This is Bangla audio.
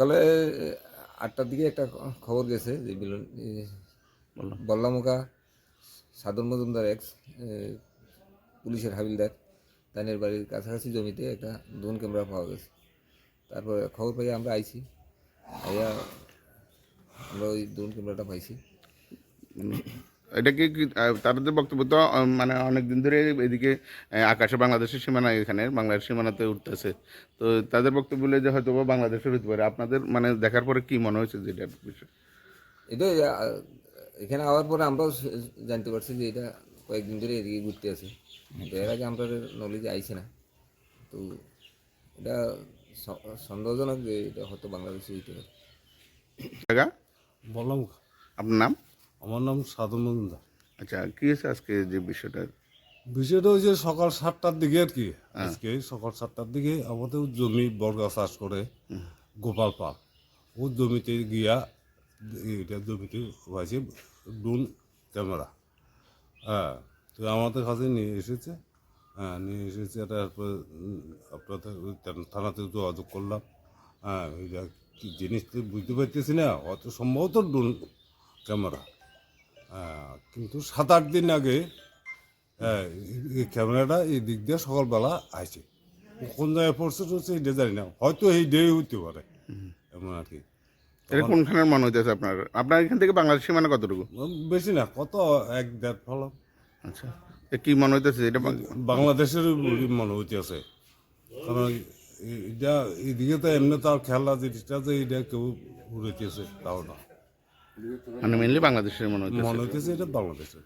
সকালে 8টার দিকে একটা খবর গেছে যে বল্লামুখা সাদর মজুমদার এক্স পুলিশের হাবিলদার তাদের বাড়ির কাছাকাছি জমিতে একটা ড্রোন ক্যামেরা পাওয়া গেছে। তারপরে খবর পাই আমরা আইছি, আইয়া আমরা ওই ড্রোন ক্যামেরাটা পাইছি। এটা কি তাদের বক্তব্য তো মানে অনেকদিন ধরে এদিকে আকাশে বাংলাদেশের সীমানা, এখানে বাংলাদেশের সীমানাতে উঠতেছে, তো তাদের বক্তব্য বলে যে হয়তো বা বাংলাদেশের হতে পারে। আপনাদের মানে দেখার পরে কি মনে হয়েছে যে এটার বিষয়? এটা এখানে আওয়ার পরে আমরাও জানতে পারছি যে এটা কয়েকদিন ধরে এদিকে ঘুরতে আছে। তো এর আগে আমরা নলেজে আইছে না, তো এটা সন্দেহজনক যে এটা হয়তো বাংলাদেশে হইতে পারে। জায়গা বললাম, আপনার নাম? আমার নাম সাধু মজুমদার। আচ্ছা, কি হয়েছে আজকে যে বিষয়টা? বিষয়টা হচ্ছে সকাল 7টার দিকে আর কি, আজকে সকাল 7টার দিকে আমাদের জমি বর্গা চাষ করে গোপাল পাল, ও জমিতে গিয়া এটা জমিতে হয়েছে ড্রোন ক্যামেরা। হ্যাঁ, তো আমাদের কাছে নিয়ে এসেছে। হ্যাঁ, নিয়ে এসেছে। তারপর আপনাদের থানাতে যোগাযোগ করলাম। হ্যাঁ, এটা কি জিনিস তো বুঝতে পারতেছি না, অত সম্ভবত ড্রোন ক্যামেরা। কিন্তু 7-8 দিন আগে এই ক্যামেরাটা এই দিক দিয়ে সকালবেলা আসে। কোন জায়গায় পড়ছে টড়ছে এটা জানি না, হয়তো এই ডে হইতে পারে এমন আর কি। এটা কোনখানের মনে হইতেছে আপনার? আপনার এখান থেকে বাংলাদেশ সীমানা কতটুকু? বেশি না, কত 1-1.5 ফলম। আচ্ছা, কি মনে হইতেছে এটা? বাংলাদেশের মনে হইতেছে, কারণ এটা এইদিকে তো এমনি তো আর খেলা জিনিসটা যে এটা কেউ উড়েছে তাও না, মানে মেনলি বাংলাদেশের মনে হইতেছে। মনে হইতেছে এটা বাংলাদেশের।